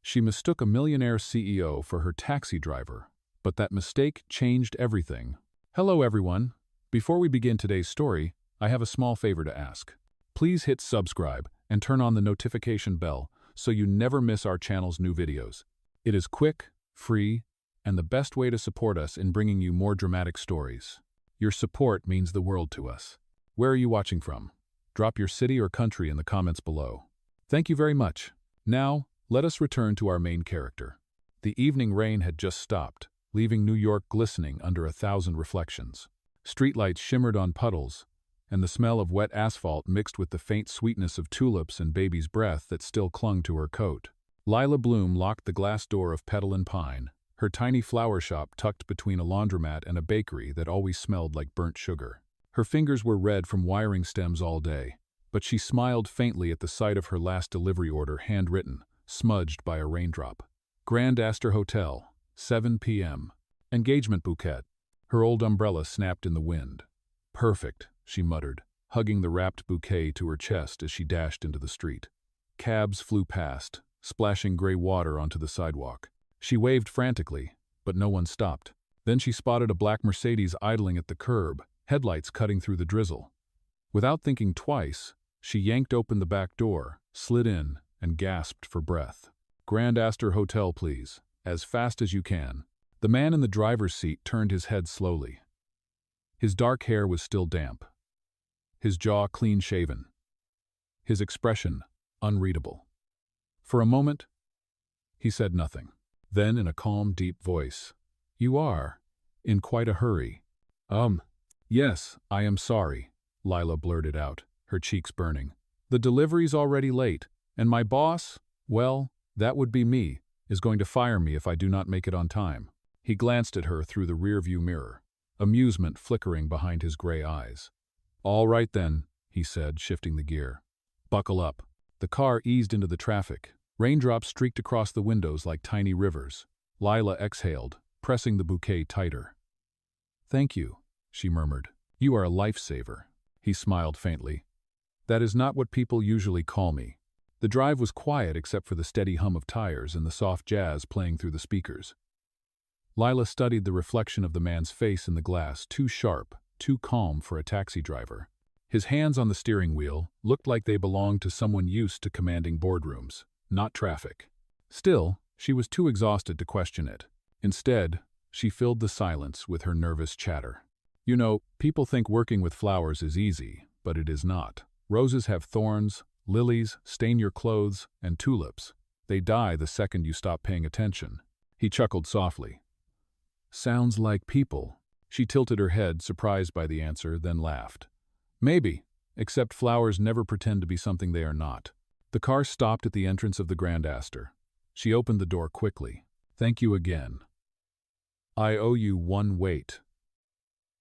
She mistook a millionaire CEO for her taxi driver, but that mistake changed everything. Hello everyone. Before we begin today's story, I have a small favor to ask. Please hit subscribe and turn on the notification bell so you never miss our channel's new videos. It is quick, free, and the best way to support us in bringing you more dramatic stories. Your support means the world to us. Where are you watching from? Drop your city or country in the comments below. Thank you very much. Now, let us return to our main character. The evening rain had just stopped, leaving New York glistening under 1,000 reflections. Streetlights shimmered on puddles, and the smell of wet asphalt mixed with the faint sweetness of tulips and baby's breath that still clung to her coat. Lila Bloom locked the glass door of Petal and Pine, her tiny flower shop tucked between a laundromat and a bakery that always smelled like burnt sugar. Her fingers were red from wiring stems all day, but she smiled faintly at the sight of her last delivery order handwritten, smudged by a raindrop. Grand Astor Hotel, 7 p.m. Engagement bouquet. Her old umbrella snapped in the wind. Perfect, she muttered, hugging the wrapped bouquet to her chest as she dashed into the street. Cabs flew past, splashing gray water onto the sidewalk. She waved frantically, but no one stopped. Then she spotted a black Mercedes idling at the curb, headlights cutting through the drizzle. Without thinking twice, she yanked open the back door, slid in, and gasped for breath. Grand Astor Hotel, please. As fast as you can. The man in the driver's seat turned his head slowly. His dark hair was still damp. His jaw clean-shaven. His expression unreadable. For a moment, he said nothing. Then, in a calm, deep voice, "You are in quite a hurry." Yes, I am sorry," Lila blurted out, her cheeks burning. "The delivery's already late, and my boss, well, that would be me, is going to fire me if I do not make it on time." He glanced at her through the rearview mirror, amusement flickering behind his gray eyes. "All right then," he said, shifting the gear. "Buckle up." The car eased into the traffic. Raindrops streaked across the windows like tiny rivers. Lila exhaled, pressing the bouquet tighter. "Thank you," she murmured. "You are a lifesaver." He smiled faintly. "That is not what people usually call me." The drive was quiet except for the steady hum of tires and the soft jazz playing through the speakers. Lila studied the reflection of the man's face in the glass, too sharp, too calm for a taxi driver. His hands on the steering wheel looked like they belonged to someone used to commanding boardrooms, not traffic. Still, she was too exhausted to question it. Instead, she filled the silence with her nervous chatter. "You know, people think working with flowers is easy, but it is not. Roses have thorns, lilies stain your clothes, and tulips. They die the second you stop paying attention." He chuckled softly. "Sounds like people." She tilted her head, surprised by the answer, then laughed. "Maybe, except flowers never pretend to be something they are not." The car stopped at the entrance of the Grand Astor. She opened the door quickly. "Thank you again. I owe you one wait."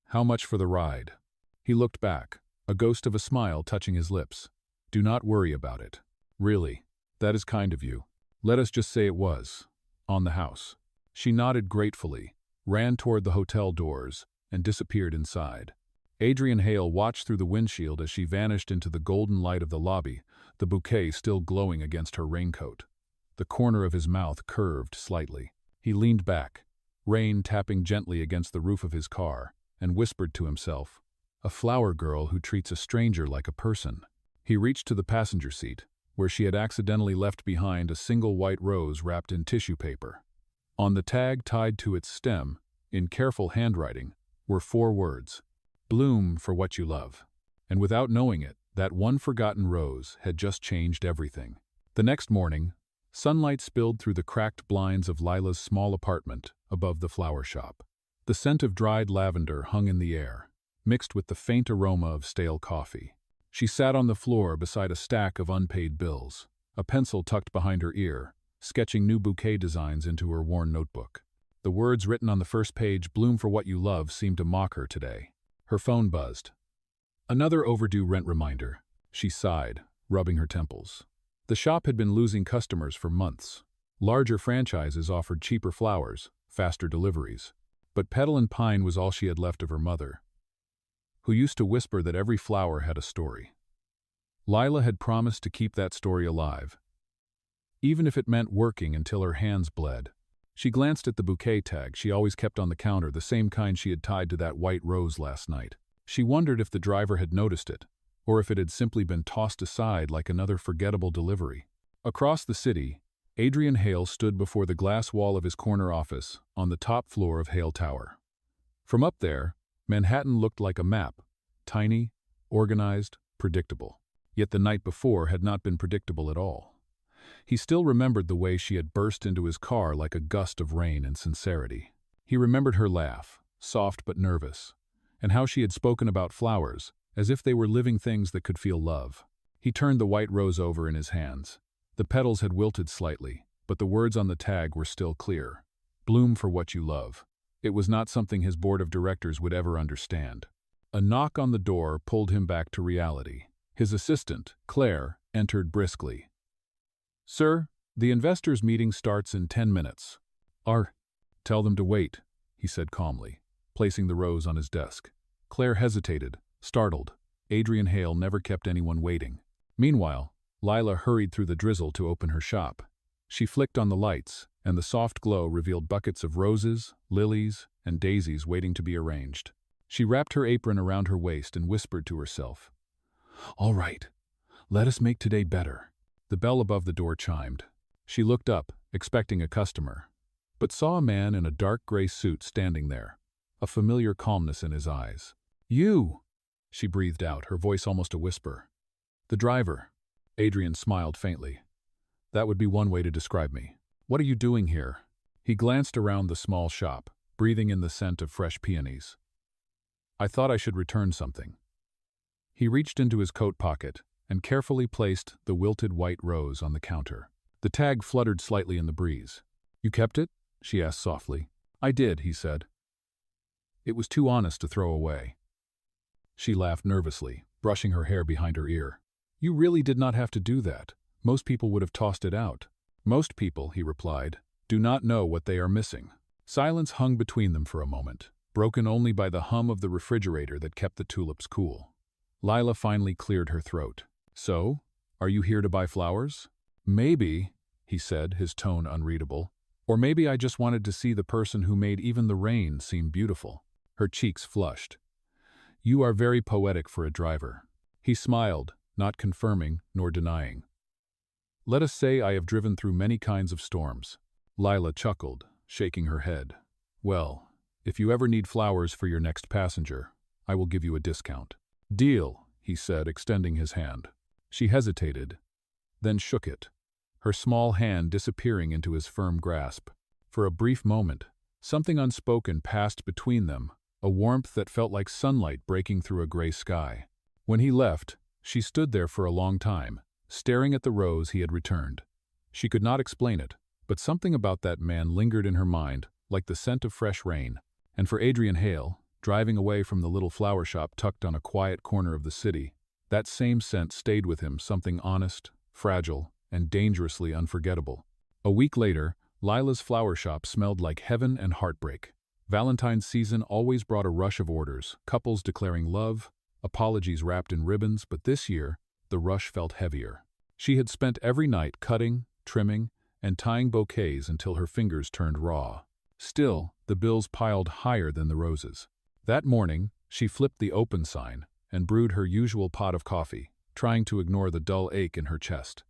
"How much for the ride?" He looked back, a ghost of a smile touching his lips. "Do not worry about it. Really, that is kind of you. Let us just say it was. On the house." She nodded gratefully, ran toward the hotel doors, and disappeared inside. Adrian Hale watched through the windshield as she vanished into the golden light of the lobby, the bouquet still glowing against her raincoat. The corner of his mouth curved slightly. He leaned back, rain tapping gently against the roof of his car, and whispered to himself, "A flower girl who treats a stranger like a person." He reached to the passenger seat, where she had accidentally left behind a single white rose wrapped in tissue paper. On the tag tied to its stem, in careful handwriting, were 4 words, "Bloom for what you love." And without knowing it, that one forgotten rose had just changed everything. The next morning, sunlight spilled through the cracked blinds of Lila's small apartment above the flower shop. The scent of dried lavender hung in the air, mixed with the faint aroma of stale coffee. She sat on the floor beside a stack of unpaid bills, a pencil tucked behind her ear, sketching new bouquet designs into her worn notebook. The words written on the first page, "Bloom for what you love," seemed to mock her today. Her phone buzzed. Another overdue rent reminder. She sighed, rubbing her temples. The shop had been losing customers for months. Larger franchises offered cheaper flowers, faster deliveries. But Petal and Pine was all she had left of her mother, who used to whisper that every flower had a story. Lila had promised to keep that story alive, even if it meant working until her hands bled. She glanced at the bouquet tag she always kept on the counter, the same kind she had tied to that white rose last night. She wondered if the driver had noticed it, or if it had simply been tossed aside like another forgettable delivery. Across the city, Adrian Hale stood before the glass wall of his corner office on the top floor of Hale Tower. From up there, Manhattan looked like a map, tiny, organized, predictable. Yet the night before had not been predictable at all. He still remembered the way she had burst into his car like a gust of rain and sincerity. He remembered her laugh, soft but nervous, and how she had spoken about flowers, as if they were living things that could feel love. He turned the white rose over in his hands. The petals had wilted slightly, but the words on the tag were still clear. Bloom for what you love. It was not something his board of directors would ever understand. A knock on the door pulled him back to reality. His assistant, Claire, entered briskly. "Sir, the investors' meeting starts in 10 minutes. Tell them to wait," he said calmly, placing the rose on his desk. Claire hesitated, startled. Adrian Hale never kept anyone waiting. Meanwhile, Lila hurried through the drizzle to open her shop. She flicked on the lights, and the soft glow revealed buckets of roses, lilies, and daisies waiting to be arranged. She wrapped her apron around her waist and whispered to herself, "All right, let us make today better." The bell above the door chimed. She looked up, expecting a customer, but saw a man in a dark gray suit standing there, a familiar calmness in his eyes. "You!" she breathed out, her voice almost a whisper. "The driver." Adrian smiled faintly. "That would be one way to describe me. What are you doing here?" He glanced around the small shop, breathing in the scent of fresh peonies. "I thought I should return something." He reached into his coat pocket and carefully placed the wilted white rose on the counter. The tag fluttered slightly in the breeze. "You kept it?" she asked softly. "I did," he said. "It was too honest to throw away." She laughed nervously, brushing her hair behind her ear. "You really did not have to do that. Most people would have tossed it out." "Most people," he replied, "do not know what they are missing." Silence hung between them for a moment, broken only by the hum of the refrigerator that kept the tulips cool. Lila finally cleared her throat. "So, are you here to buy flowers?" "Maybe," he said, his tone unreadable. "Or maybe I just wanted to see the person who made even the rain seem beautiful." Her cheeks flushed. "You are very poetic for a driver." He smiled, not confirming nor denying. "Let us say I have driven through many kinds of storms." Lila chuckled, shaking her head. "Well, if you ever need flowers for your next passenger, I will give you a discount." "Deal," he said, extending his hand. She hesitated, then shook it, her small hand disappearing into his firm grasp. For a brief moment, something unspoken passed between them, a warmth that felt like sunlight breaking through a gray sky. When he left, she stood there for a long time, staring at the rose he had returned. She could not explain it, but something about that man lingered in her mind, like the scent of fresh rain. And for Adrian Hale, driving away from the little flower shop tucked on a quiet corner of the city, that same scent stayed with him, something honest, fragile, and dangerously unforgettable. A week later, Lila's flower shop smelled like heaven and heartbreak. Valentine's season always brought a rush of orders, couples declaring love, apologies wrapped in ribbons, but this year, the rush felt heavier. She had spent every night cutting, trimming, and tying bouquets until her fingers turned raw. Still, the bills piled higher than the roses. That morning, she flipped the open sign and brewed her usual pot of coffee, trying to ignore the dull ache in her chest.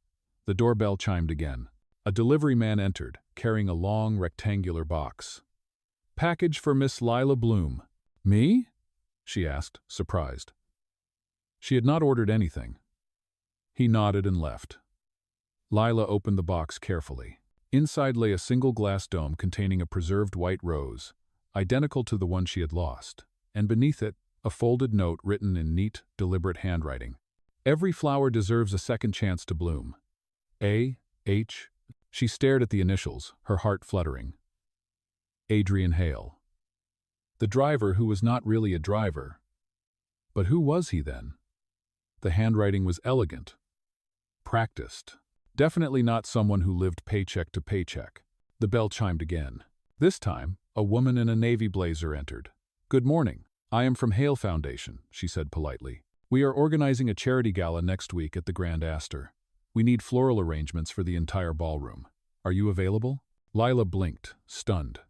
The doorbell chimed again. A delivery man entered, carrying a long, rectangular box. "Package for Miss Lila Bloom." "Me?" she asked, surprised. She had not ordered anything. He nodded and left. Lila opened the box carefully. Inside lay a single glass dome containing a preserved white rose, identical to the one she had lost, and beneath it, a folded note written in neat, deliberate handwriting. "Every flower deserves a second chance to bloom. A. H." She stared at the initials, her heart fluttering. Adrian Hale. The driver who was not really a driver. But who was he then? The handwriting was elegant, practiced. Definitely not someone who lived paycheck to paycheck. The bell chimed again. This time, a woman in a navy blazer entered. "Good morning. I am from Hale Foundation," she said politely. "We are organizing a charity gala next week at the Grand Astor. We need floral arrangements for the entire ballroom. Are you available? Lila blinked, stunned.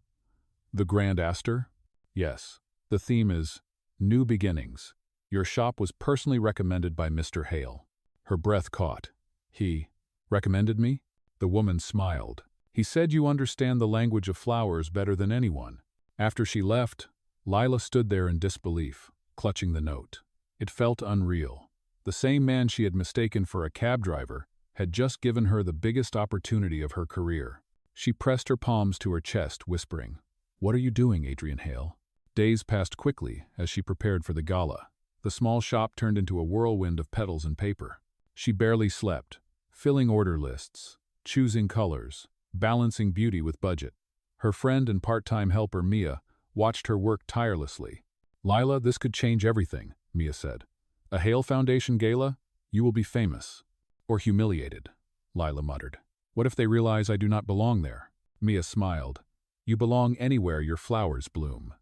The Grand Astor? Yes. The theme is New Beginnings. Your shop was personally recommended by Mr. Hale. Her breath caught. He recommended me? The woman smiled. He said you understand the language of flowers better than anyone. After she left, Lila stood there in disbelief, clutching the note. It felt unreal. The same man she had mistaken for a cab driver had just given her the biggest opportunity of her career. She pressed her palms to her chest, whispering, "What are you doing, Adrian Hale?" Days passed quickly as she prepared for the gala. The small shop turned into a whirlwind of petals and paper. She barely slept, filling order lists, choosing colors, balancing beauty with budget. Her friend and part-time helper, Mia, watched her work tirelessly. "Lila, this could change everything," Mia said. "A Hale Foundation gala? You will be famous." "Or humiliated," Lila muttered. "What if they realize I do not belong there?" Mia smiled. "You belong anywhere your flowers bloom."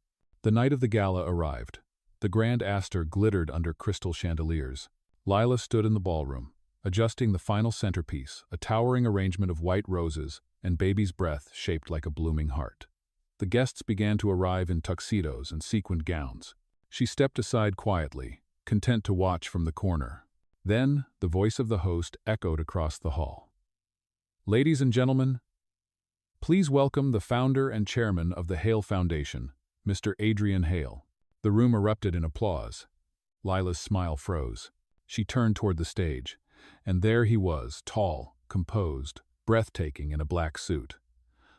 The night of the gala arrived. The Grand Astor glittered under crystal chandeliers. Lila stood in the ballroom, adjusting the final centerpiece, a towering arrangement of white roses and baby's breath shaped like a blooming heart. The guests began to arrive in tuxedos and sequined gowns. She stepped aside quietly, content to watch from the corner. Then, the voice of the host echoed across the hall. "Ladies and gentlemen, please welcome the founder and chairman of the Hale Foundation, Mr. Adrian Hale." The room erupted in applause. Lila's smile froze. She turned toward the stage, and there he was, tall, composed, breathtaking in a black suit.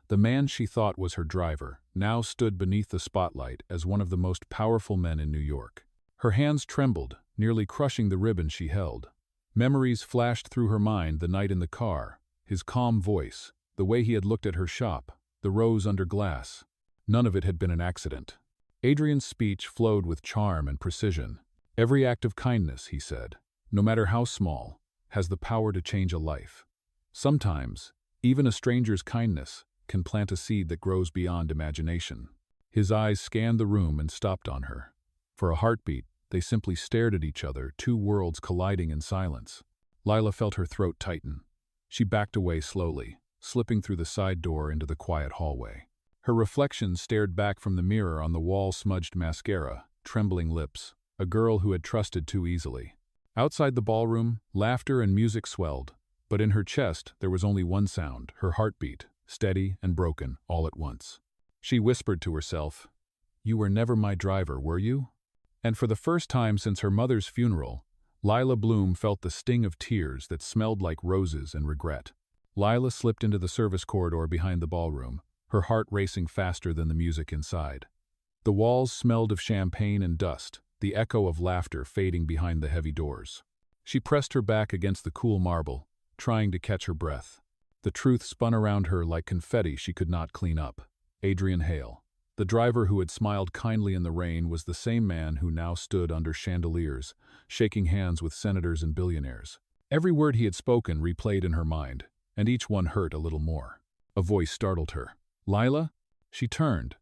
The man she thought was her driver now stood beneath the spotlight as one of the most powerful men in New York. Her hands trembled, nearly crushing the ribbon she held. Memories flashed through her mind: the night in the car, his calm voice, the way he had looked at her shop, the rose under glass. None of it had been an accident. Adrian's speech flowed with charm and precision. "Every act of kindness," he said, "no matter how small, has the power to change a life. Sometimes, even a stranger's kindness can plant a seed that grows beyond imagination." His eyes scanned the room and stopped on her. For a heartbeat, they simply stared at each other, two worlds colliding in silence. Lila felt her throat tighten. She backed away slowly, slipping through the side door into the quiet hallway. Her reflection stared back from the mirror on the wall-smudged mascara, trembling lips, a girl who had trusted too easily. Outside the ballroom, laughter and music swelled, but in her chest there was only one sound, her heartbeat, steady and broken all at once. She whispered to herself, "You were never my driver, were you?" And for the first time since her mother's funeral, Lila Bloom felt the sting of tears that smelled like roses and regret. Lila slipped into the service corridor behind the ballroom, her heart racing faster than the music inside. The walls smelled of champagne and dust, the echo of laughter fading behind the heavy doors. She pressed her back against the cool marble, trying to catch her breath. The truth spun around her like confetti she could not clean up. Adrian Hale, the driver who had smiled kindly in the rain, was the same man who now stood under chandeliers, shaking hands with senators and billionaires. Every word he had spoken replayed in her mind, and each one hurt a little more. A voice startled her. "Lila?" She turned,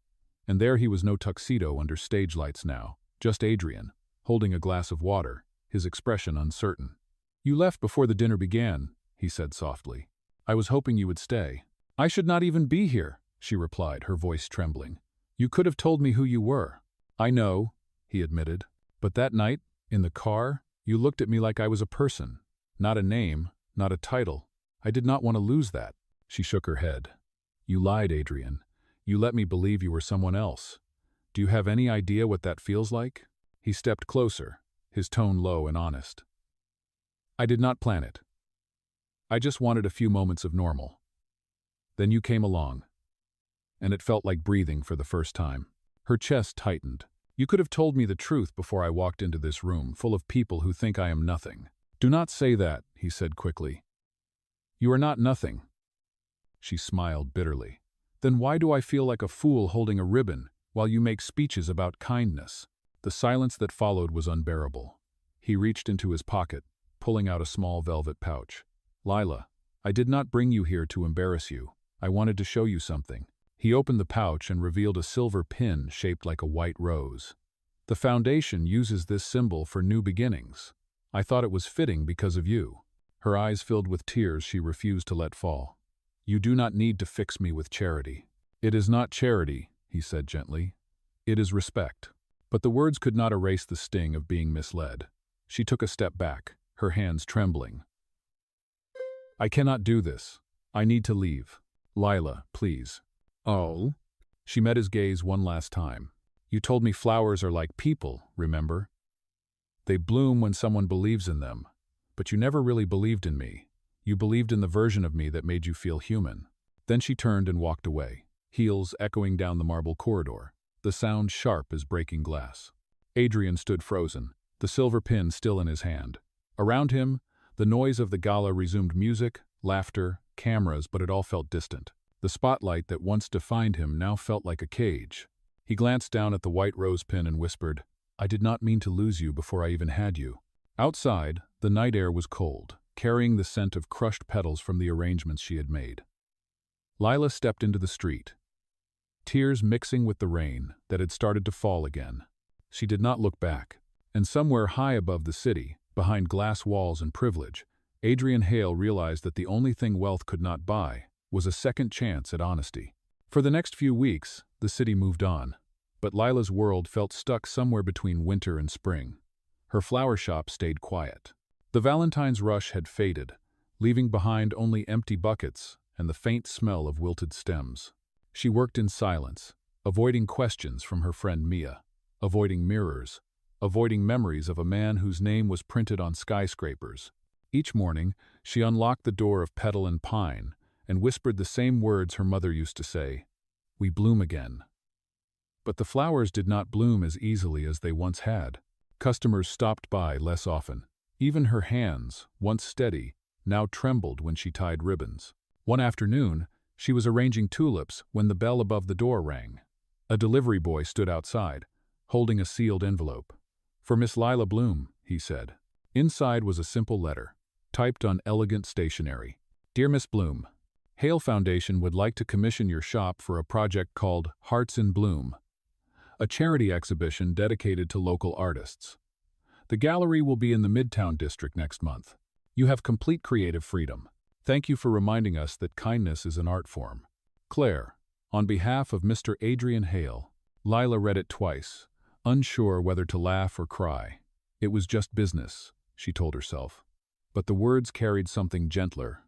and there he was, no tuxedo under stage lights now, just Adrian, holding a glass of water, his expression uncertain. "You left before the dinner began," he said softly. "I was hoping you would stay." "I should not even be here," she replied, her voice trembling. "You could have told me who you were." "I know," he admitted. "But that night, in the car, you looked at me like I was a person. Not a name, not a title. I did not want to lose that." She shook her head. "You lied, Adrian. You let me believe you were someone else. Do you have any idea what that feels like?" He stepped closer, his tone low and honest. "I did not plan it. I just wanted a few moments of normal. Then you came along, and it felt like breathing for the first time." Her chest tightened. "You could have told me the truth before I walked into this room full of people who think I am nothing." "Do not say that," he said quickly. "You are not nothing." She smiled bitterly. "Then why do I feel like a fool holding a ribbon while you make speeches about kindness?" The silence that followed was unbearable. He reached into his pocket, pulling out a small velvet pouch. "Lila, I did not bring you here to embarrass you. I wanted to show you something." He opened the pouch and revealed a silver pin shaped like a white rose. "The foundation uses this symbol for new beginnings. I thought it was fitting because of you." Her eyes filled with tears she refused to let fall. "You do not need to fix me with charity." "It is not charity," he said gently. "It is respect." But the words could not erase the sting of being misled. She took a step back, her hands trembling. "I cannot do this. I need to leave. Lila, please." "Oh?" She met his gaze one last time. "You told me flowers are like people, remember? They bloom when someone believes in them. But you never really believed in me. You believed in the version of me that made you feel human." Then she turned and walked away, heels echoing down the marble corridor, the sound sharp as breaking glass. Adrian stood frozen, the silver pin still in his hand. Around him, the noise of the gala resumed: music, laughter, cameras, but it all felt distant. The spotlight that once defined him now felt like a cage. He glanced down at the white rose pin and whispered, "I did not mean to lose you before I even had you." Outside, the night air was cold, carrying the scent of crushed petals from the arrangements she had made. Lila stepped into the street, tears mixing with the rain that had started to fall again. She did not look back, and somewhere high above the city, behind glass walls and privilege, Adrian Hale realized that the only thing wealth could not buy was a second chance at honesty. For the next few weeks, the city moved on, but Lila's world felt stuck somewhere between winter and spring. Her flower shop stayed quiet. The Valentine's rush had faded, leaving behind only empty buckets and the faint smell of wilted stems. She worked in silence, avoiding questions from her friend Mia, avoiding mirrors, avoiding memories of a man whose name was printed on skyscrapers. Each morning, she unlocked the door of petal and pine and whispered the same words her mother used to say, "We bloom again." But the flowers did not bloom as easily as they once had. Customers stopped by less often. Even her hands, once steady, now trembled when she tied ribbons. One afternoon, she was arranging tulips when the bell above the door rang. A delivery boy stood outside, holding a sealed envelope. "For Miss Lila Bloom," he said. Inside was a simple letter, typed on elegant stationery. "Dear Miss Bloom, Hale Foundation would like to commission your shop for a project called Hearts in Bloom, a charity exhibition dedicated to local artists. The gallery will be in the Midtown district next month. You have complete creative freedom. Thank you for reminding us that kindness is an art form. Claire, on behalf of Mr. Adrian Hale." Lila read it twice, unsure whether to laugh or cry. It was just business, she told herself. But the words carried something gentler.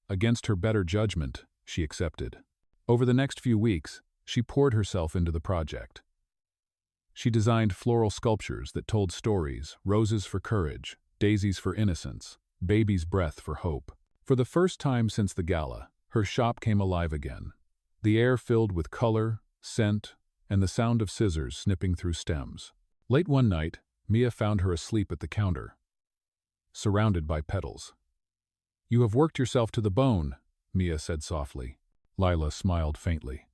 Against her better judgment, she accepted. Over the next few weeks, she poured herself into the project. She designed floral sculptures that told stories: roses for courage, daisies for innocence, baby's breath for hope. For the first time since the gala, her shop came alive again. The air filled with color, scent, and the sound of scissors snipping through stems. Late one night, Mia found her asleep at the counter, surrounded by petals. "You have worked yourself to the bone," Mia said softly. Lila smiled faintly.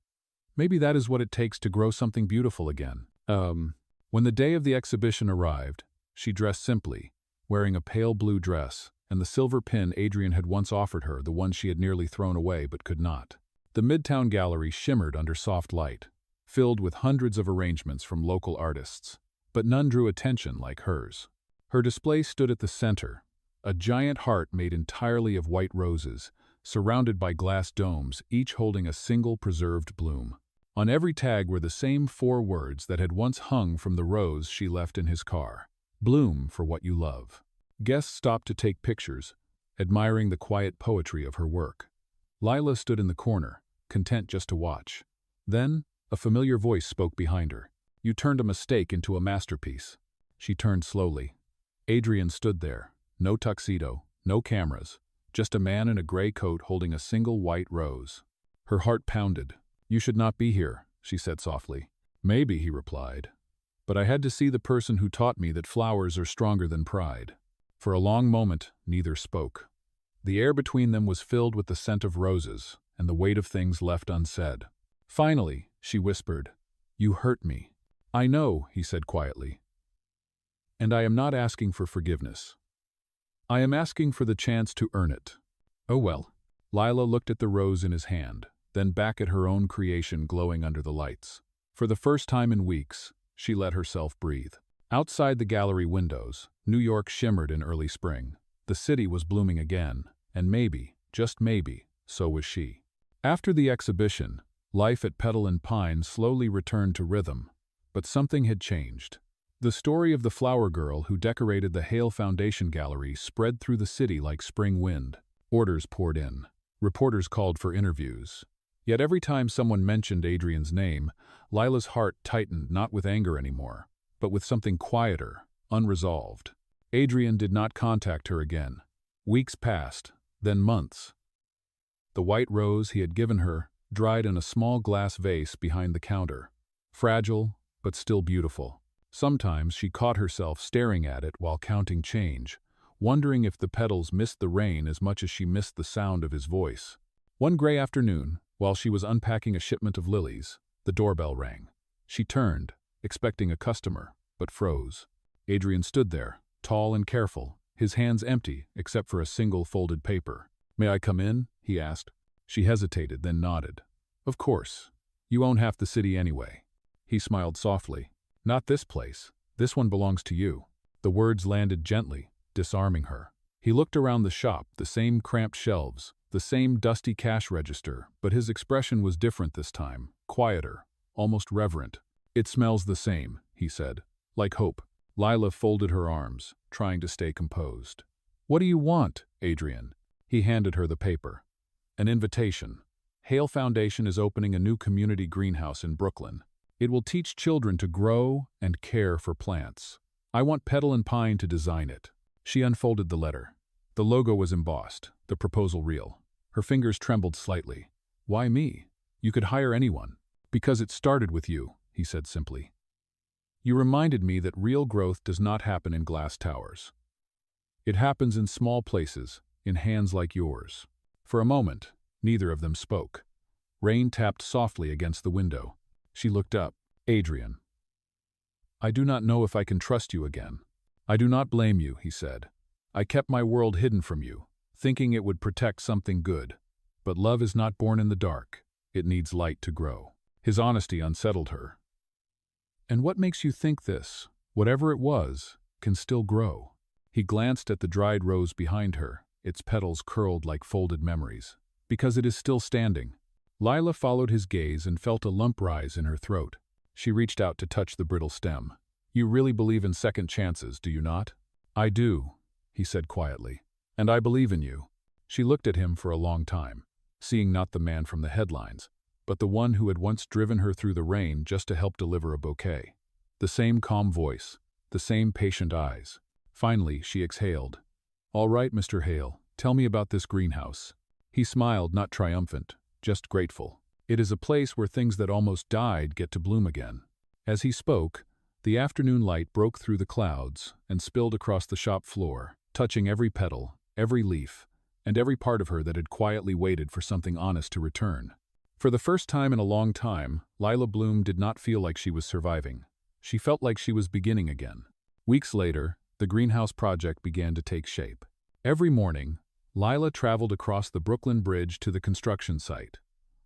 "Maybe that is what it takes to grow something beautiful again." When the day of the exhibition arrived, she dressed simply, wearing a pale blue dress and the silver pin Adrian had once offered her, the one she had nearly thrown away but could not. The Midtown Gallery shimmered under soft light, filled with hundreds of arrangements from local artists, but none drew attention like hers. Her display stood at the center, a giant heart made entirely of white roses, surrounded by glass domes, each holding a single preserved bloom. On every tag were the same 4 words that had once hung from the rose she left in his car: "Bloom for what you love." Guests stopped to take pictures, admiring the quiet poetry of her work. Lila stood in the corner, content just to watch. Then, a familiar voice spoke behind her. "You turned a mistake into a masterpiece." She turned slowly. Adrian stood there, no tuxedo, no cameras, just a man in a gray coat holding a single white rose. Her heart pounded. "You should not be here," she said softly. "Maybe," he replied, "but I had to see the person who taught me that flowers are stronger than pride." For a long moment, neither spoke. The air between them was filled with the scent of roses and the weight of things left unsaid. Finally, she whispered, "You hurt me." "I know," he said quietly. "And I am not asking for forgiveness. I am asking for the chance to earn it." "Oh well." Lila looked at the rose in his hand, then back at her own creation glowing under the lights. For the first time in weeks, she let herself breathe. Outside the gallery windows, New York shimmered in early spring. The city was blooming again, and maybe, just maybe, so was she. After the exhibition, life at Petal and Pine slowly returned to rhythm, but something had changed. The story of the flower girl who decorated the Hale Foundation Gallery spread through the city like spring wind. Orders poured in. Reporters called for interviews. Yet every time someone mentioned Adrian's name, Lila's heart tightened not with anger anymore, but with something quieter, unresolved. Adrian did not contact her again. Weeks passed, then months. The white rose he had given her dried in a small glass vase behind the counter. Fragile, but still beautiful. Sometimes she caught herself staring at it while counting change, wondering if the petals missed the rain as much as she missed the sound of his voice. One gray afternoon, while she was unpacking a shipment of lilies, the doorbell rang. She turned, expecting a customer, but froze. Adrian stood there, tall and careful, his hands empty except for a single folded paper. "May I come in?" he asked. She hesitated, then nodded. "Of course. You own half the city anyway." He smiled softly. "Not this place. This one belongs to you." The words landed gently, disarming her. He looked around the shop, the same cramped shelves, the same dusty cash register, but his expression was different this time, quieter, almost reverent. "It smells the same," he said, "like hope." Lila folded her arms, trying to stay composed. "What do you want, Adrian?" He handed her the paper. "An invitation. Hale Foundation is opening a new community greenhouse in Brooklyn. It will teach children to grow and care for plants. I want Petal and Pine to design it." She unfolded the letter. The logo was embossed, the proposal real. Her fingers trembled slightly. "Why me? You could hire anyone." "Because it started with you," he said simply. "You reminded me that real growth does not happen in glass towers. It happens in small places, in hands like yours." For a moment, neither of them spoke. Rain tapped softly against the window. She looked up. "Adrian, I do not know if I can trust you again." "I do not blame you," he said. "I kept my world hidden from you, thinking it would protect something good. But love is not born in the dark. It needs light to grow." His honesty unsettled her. "And what makes you think this, whatever it was, can still grow?" He glanced at the dried rose behind her, its petals curled like folded memories. "Because it is still standing." Lila followed his gaze and felt a lump rise in her throat. She reached out to touch the brittle stem. "You really believe in second chances, do you not?" "I do," he said quietly. "And I believe in you." She looked at him for a long time, seeing not the man from the headlines, but the one who had once driven her through the rain just to help deliver a bouquet. The same calm voice, the same patient eyes. Finally, she exhaled. "All right, Mr. Hale, tell me about this greenhouse." He smiled, not triumphant, just grateful. "It is a place where things that almost died get to bloom again." As he spoke, the afternoon light broke through the clouds and spilled across the shop floor, touching every petal, every leaf, and every part of her that had quietly waited for something honest to return. For the first time in a long time, Lila Bloom did not feel like she was surviving. She felt like she was beginning again. Weeks later, the greenhouse project began to take shape. Every morning, Lila traveled across the Brooklyn Bridge to the construction site,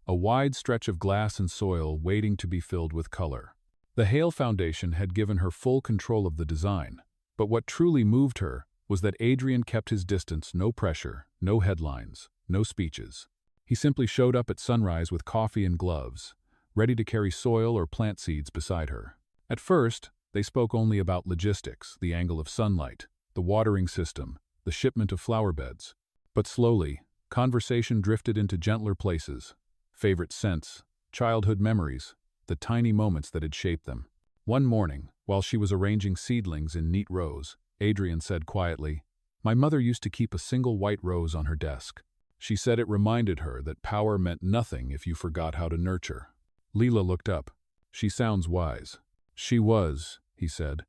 a wide stretch of glass and soil waiting to be filled with color. The Hale Foundation had given her full control of the design, but what truly moved her was that Adrian kept his distance, no pressure, no headlines, no speeches. He simply showed up at sunrise with coffee and gloves, ready to carry soil or plant seeds beside her. At first, they spoke only about logistics, the angle of sunlight, the watering system, the shipment of flower beds. But slowly, conversation drifted into gentler places, favorite scents, childhood memories, the tiny moments that had shaped them. One morning, while she was arranging seedlings in neat rows, Adrian said quietly, "My mother used to keep a single white rose on her desk. She said it reminded her that power meant nothing if you forgot how to nurture." Lila looked up. "She sounds wise." "She was," he said,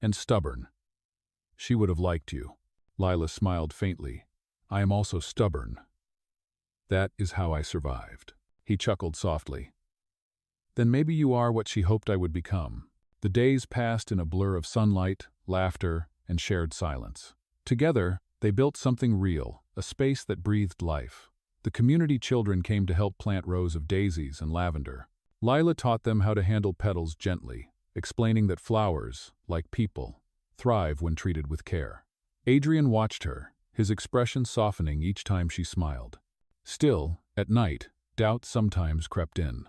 "and stubborn. She would have liked you." Lila smiled faintly. "I am also stubborn. That is how I survived." He chuckled softly. "Then maybe you are what she hoped I would become." The days passed in a blur of sunlight, laughter, and shared silence. Together, they built something real, a space that breathed life. The community children came to help plant rows of daisies and lavender. Lila taught them how to handle petals gently, explaining that flowers, like people, thrive when treated with care. Adrian watched her, his expression softening each time she smiled. Still, at night, doubt sometimes crept in.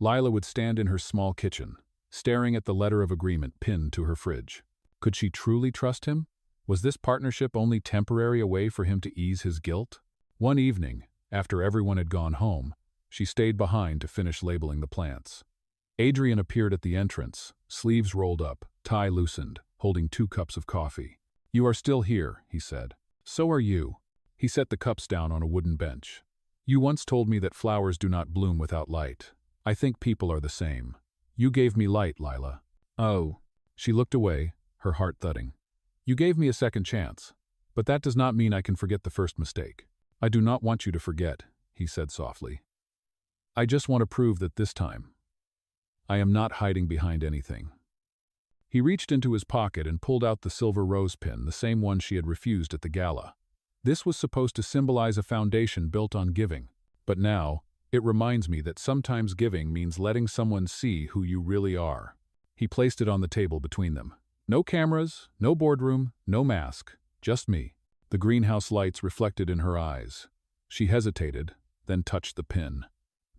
Lila would stand in her small kitchen, staring at the letter of agreement pinned to her fridge. Could she truly trust him? Was this partnership only temporary a way for him to ease his guilt? One evening, after everyone had gone home, she stayed behind to finish labeling the plants. Adrian appeared at the entrance, sleeves rolled up, tie loosened, holding 2 cups of coffee. "You are still here," he said. "So are you." He set the cups down on a wooden bench. "You once told me that flowers do not bloom without light. I think people are the same. You gave me light, Lila." "Oh." She looked away, her heart thudding. "You gave me a second chance, but that does not mean I can forget the first mistake." "I do not want you to forget," he said softly. "I just want to prove that this time, I am not hiding behind anything." He reached into his pocket and pulled out the silver rose pin, the same one she had refused at the gala. This was supposed to symbolize a foundation built on giving, but now, it reminds me that sometimes giving means letting someone see who you really are. He placed it on the table between them. No cameras, no boardroom, no mask, just me. The greenhouse lights reflected in her eyes. She hesitated, then touched the pin.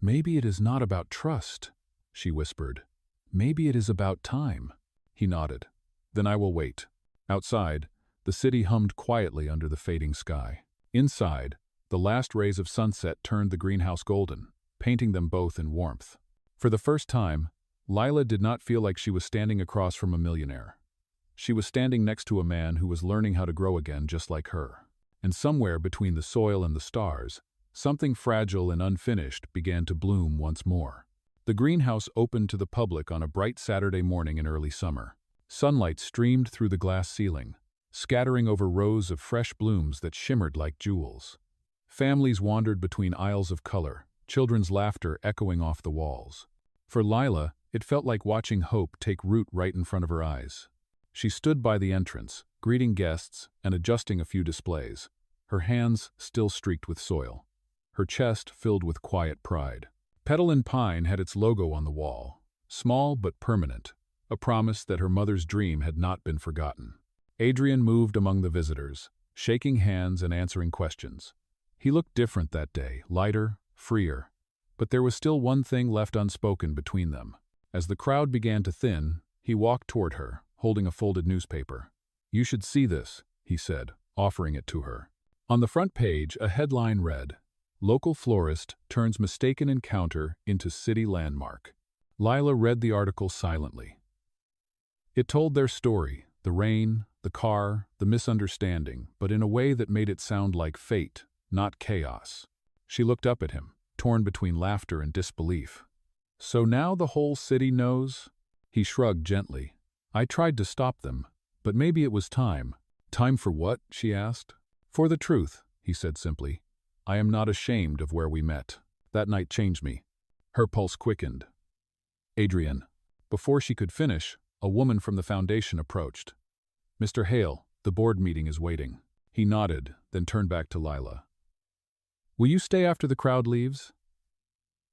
"Maybe it is not about trust," she whispered. "Maybe it is about time." He nodded. "Then I will wait." Outside, the city hummed quietly under the fading sky. Inside, the last rays of sunset turned the greenhouse golden, painting them both in warmth. For the first time, Lila did not feel like she was standing across from a millionaire. She was standing next to a man who was learning how to grow again just like her. And somewhere between the soil and the stars, something fragile and unfinished began to bloom once more. The greenhouse opened to the public on a bright Saturday morning in early summer. Sunlight streamed through the glass ceiling, scattering over rows of fresh blooms that shimmered like jewels. Families wandered between aisles of color, children's laughter echoing off the walls. For Lila, it felt like watching hope take root right in front of her eyes. She stood by the entrance, greeting guests and adjusting a few displays, her hands still streaked with soil, her chest filled with quiet pride. Petal and Pine had its logo on the wall, small but permanent, a promise that her mother's dream had not been forgotten. Adrian moved among the visitors, shaking hands and answering questions. He looked different that day, lighter, freer. But there was still one thing left unspoken between them. As the crowd began to thin, he walked toward her, holding a folded newspaper. "You should see this," he said, offering it to her. On the front page, a headline read, "Local Florist Turns Mistaken Encounter into City Landmark." Lila read the article silently. It told their story, the rain, the car, the misunderstanding, but in a way that made it sound like fate, not chaos. She looked up at him, torn between laughter and disbelief. "So now the whole city knows?" He shrugged gently. "I tried to stop them, but maybe it was time." "Time for what?" she asked. "For the truth," he said simply. "I am not ashamed of where we met. That night changed me." Her pulse quickened. "Adrian." Before she could finish, a woman from the foundation approached. "Mr. Hale, the board meeting is waiting." He nodded, then turned back to Lila. "Will you stay after the crowd leaves?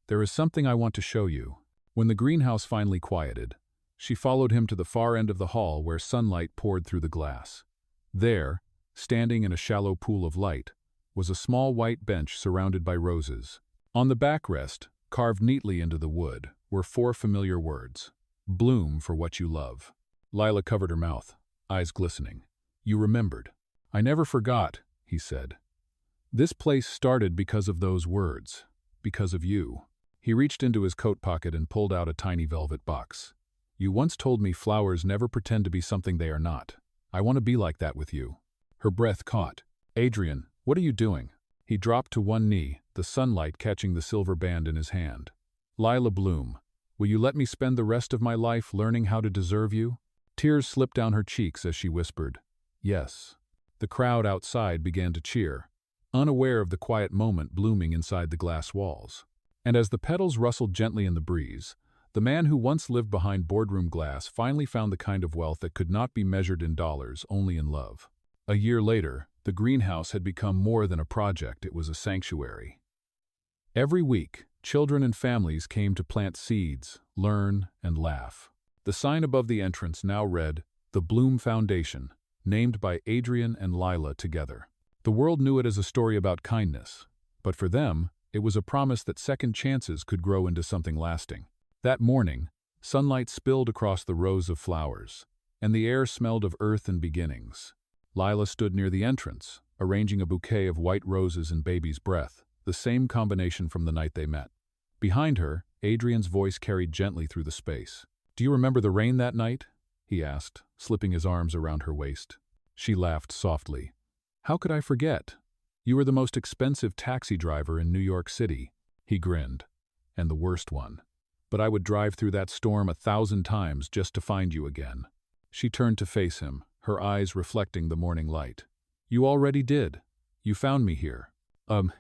There is something I want to show you." When the greenhouse finally quieted, she followed him to the far end of the hall where sunlight poured through the glass. There, standing in a shallow pool of light, was a small white bench surrounded by roses. On the backrest, carved neatly into the wood, were 4 familiar words. "Bloom for what you love." Lila covered her mouth, eyes glistening. "You remembered." "I never forgot," he said. "This place started because of those words, because of you." He reached into his coat pocket and pulled out a tiny velvet box. "You once told me flowers never pretend to be something they are not. I want to be like that with you." Her breath caught. "Adrian, what are you doing?" He dropped to one knee, the sunlight catching the silver band in his hand. "Lila Bloom, will you let me spend the rest of my life learning how to deserve you?" Tears slipped down her cheeks as she whispered, "Yes." The crowd outside began to cheer, unaware of the quiet moment blooming inside the glass walls. And as the petals rustled gently in the breeze, the man who once lived behind boardroom glass finally found the kind of wealth that could not be measured in dollars, only in love. A year later, the greenhouse had become more than a project, it was a sanctuary. Every week, children and families came to plant seeds, learn, and laugh. The sign above the entrance now read, "The Bloom Foundation," named by Adrian and Lila together. The world knew it as a story about kindness, but for them, it was a promise that second chances could grow into something lasting. That morning, sunlight spilled across the rows of flowers, and the air smelled of earth and beginnings. Lila stood near the entrance, arranging a bouquet of white roses and baby's breath, the same combination from the night they met. Behind her, Adrian's voice carried gently through the space. "Do you remember the rain that night?" he asked, slipping his arms around her waist. She laughed softly. "How could I forget? You were the most expensive taxi driver in New York City." He grinned. "And the worst one. But I would drive through that storm 1,000 times just to find you again." She turned to face him, her eyes reflecting the morning light. "You already did. You found me here." On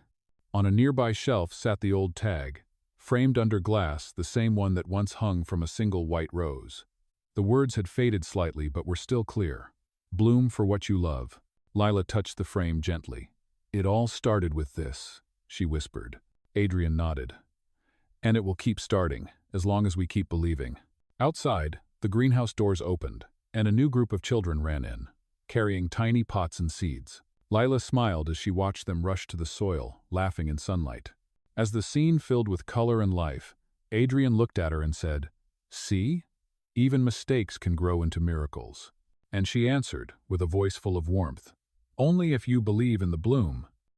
a nearby shelf sat the old tag, framed under glass, the same one that once hung from a single white rose. The words had faded slightly but were still clear. "Bloom for what you love." Lila touched the frame gently. "It all started with this," she whispered. Adrian nodded. "And it will keep starting, as long as we keep believing." Outside, the greenhouse doors opened, and a new group of children ran in, carrying tiny pots and seeds. Lila smiled as she watched them rush to the soil, laughing in sunlight. As the scene filled with color and life, Adrian looked at her and said, "See? Even mistakes can grow into miracles." And she answered, with a voice full of warmth, "Only if you believe in the bloom."